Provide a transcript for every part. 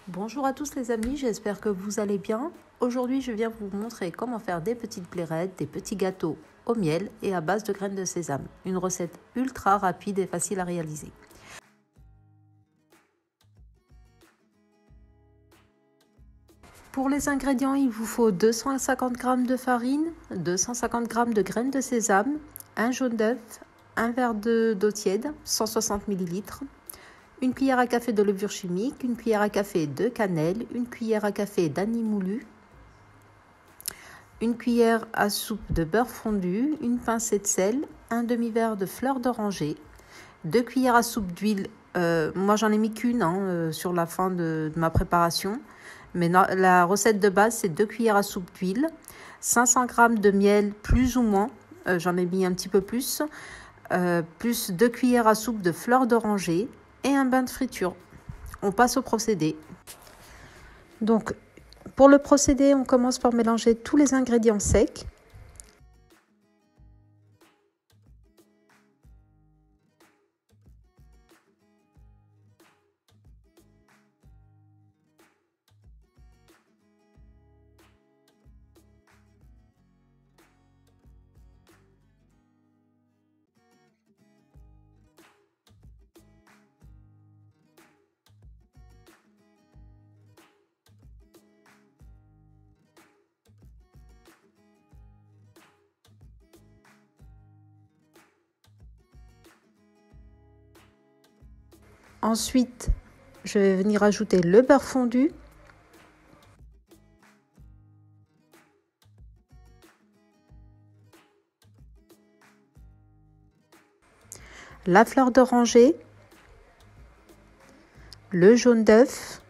Bonjour à tous les amis, j'espère que vous allez bien. Aujourd'hui, je viens vous montrer comment faire des petites blairettes, des petits gâteaux au miel et à base de graines de sésame. Une recette ultra rapide et facile à réaliser. Pour les ingrédients, il vous faut 250 g de farine, 250 g de graines de sésame, un jaune d'œuf, un verre d'eau tiède, 160 ml, une cuillère à café de levure chimique, une cuillère à café de cannelle, une cuillère à café d'anis moulu, une cuillère à soupe de beurre fondu, une pincée de sel, un demi-verre de fleur d'oranger, 2 cuillères à soupe d'huile. Moi, j'en ai mis qu'une sur la fin de ma préparation. Mais la recette de base, c'est 2 cuillères à soupe d'huile, 500 g de miel plus ou moins, j'en ai mis un petit peu plus, plus 2 cuillères à soupe de fleur d'oranger et un bain de friture. On passe au procédé. Donc, pour le procédé, on commence par mélanger tous les ingrédients secs. Ensuite, je vais venir ajouter le beurre fondu, la fleur d'oranger, le jaune d'œuf,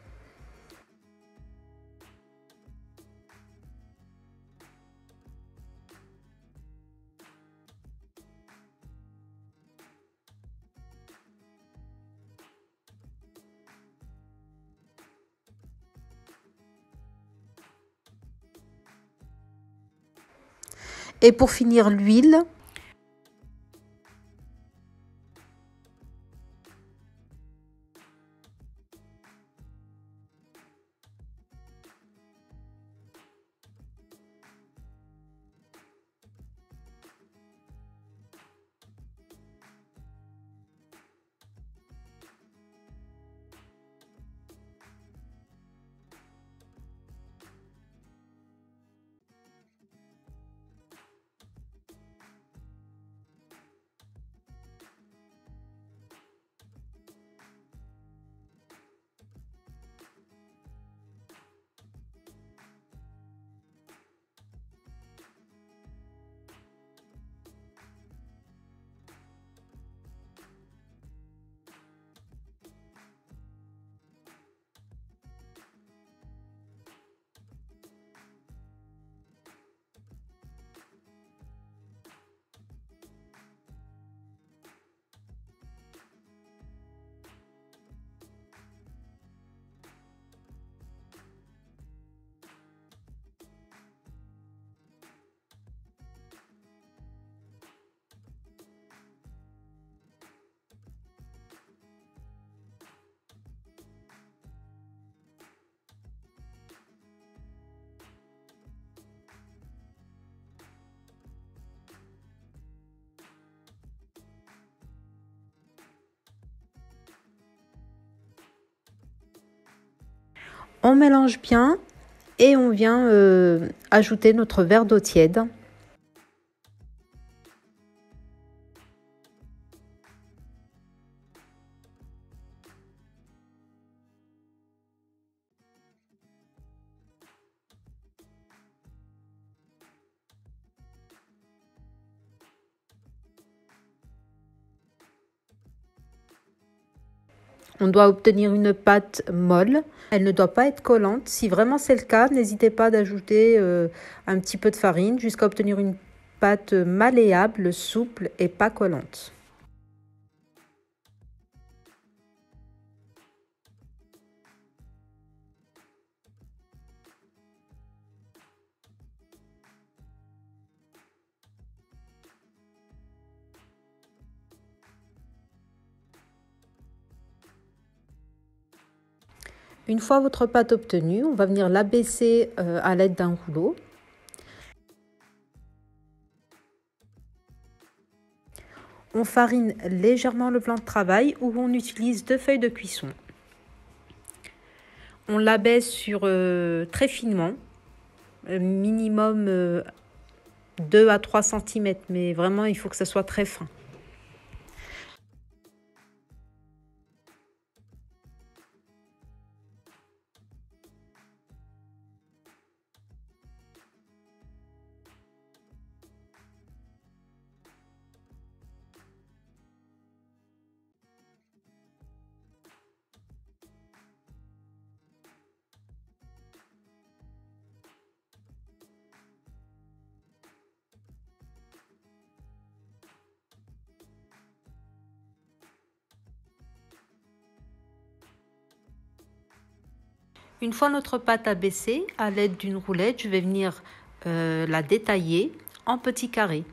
et pour finir l'huile. On mélange bien et on vient ajouter notre verre d'eau tiède. On doit obtenir une pâte molle. Elle ne doit pas être collante. Si vraiment c'est le cas, n'hésitez pas d'ajouter un petit peu de farine jusqu'à obtenir une pâte malléable, souple et pas collante. Une fois votre pâte obtenue, on va venir l'abaisser à l'aide d'un rouleau. On farine légèrement le plan de travail où on utilise 2 feuilles de cuisson. On l'abaisse sur très finement, minimum 2 à 3 cm, mais vraiment il faut que ça soit très fin. Une fois notre pâte abaissée, à l'aide d'une roulette, je vais venir la détailler en petits carrés.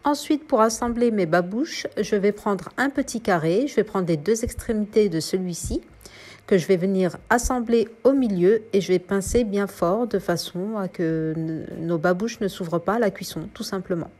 Ensuite, pour assembler mes babouches, je vais prendre un petit carré, je vais prendre les 2 extrémités de celui-ci, que je vais venir assembler au milieu et je vais pincer bien fort de façon à que nos babouches ne s'ouvrent pas à la cuisson, tout simplement.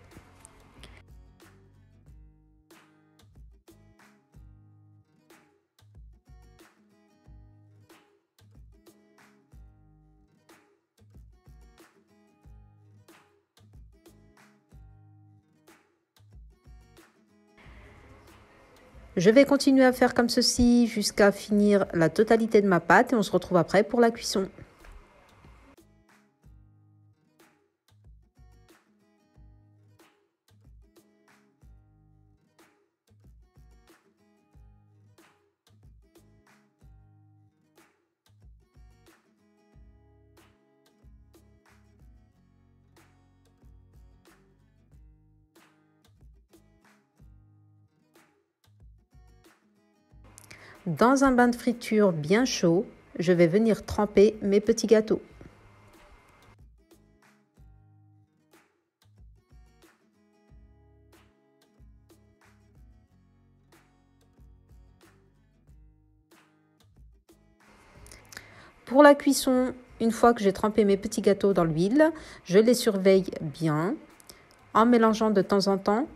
Je vais continuer à faire comme ceci jusqu'à finir la totalité de ma pâte et on se retrouve après pour la cuisson. Dans un bain de friture bien chaud, je vais venir tremper mes petits gâteaux. Pour la cuisson, une fois que j'ai trempé mes petits gâteaux dans l'huile, je les surveille bien en mélangeant de temps en temps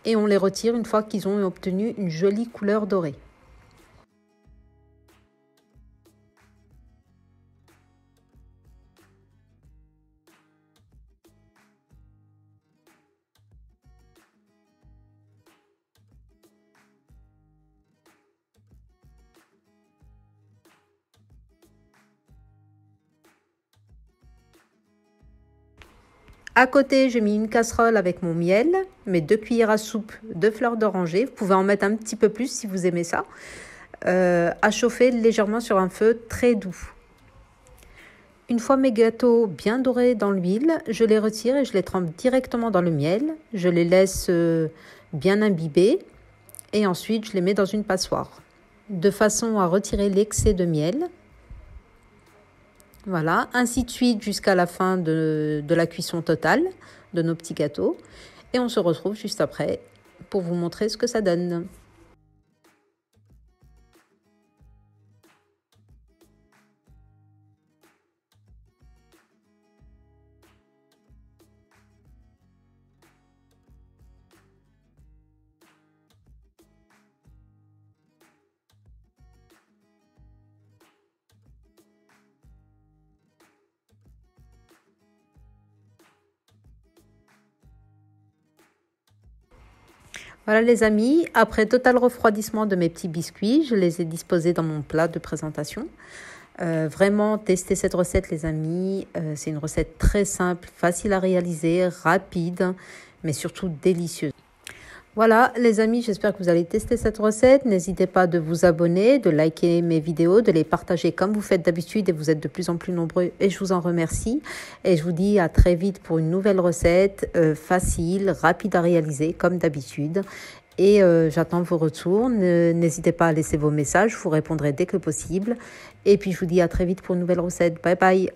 et on les retire une fois qu'ils ont obtenu une jolie couleur dorée. À côté, j'ai mis une casserole avec mon miel, mes 2 cuillères à soupe de fleurs d'oranger. Vous pouvez en mettre un petit peu plus si vous aimez ça. à chauffer légèrement sur un feu très doux. Une fois mes gâteaux bien dorés dans l'huile, je les retire et je les trempe directement dans le miel. Je les laisse bien imbiber et ensuite je les mets dans une passoire de façon à retirer l'excès de miel. Voilà, ainsi de suite jusqu'à la fin de la cuisson totale de nos petits gâteaux. Et on se retrouve juste après pour vous montrer ce que ça donne. Voilà les amis, après total refroidissement de mes petits biscuits, je les ai disposés dans mon plat de présentation. Vraiment, testez cette recette les amis, c'est une recette très simple, facile à réaliser, rapide, mais surtout délicieuse. Voilà les amis, j'espère que vous allez tester cette recette. N'hésitez pas de vous abonner, de liker mes vidéos, de les partager comme vous faites d'habitude et vous êtes de plus en plus nombreux et je vous en remercie. Et je vous dis à très vite pour une nouvelle recette facile, rapide à réaliser comme d'habitude. Et j'attends vos retours. N'hésitez pas à laisser vos messages, je vous répondrai dès que possible. Et puis je vous dis à très vite pour une nouvelle recette. Bye bye.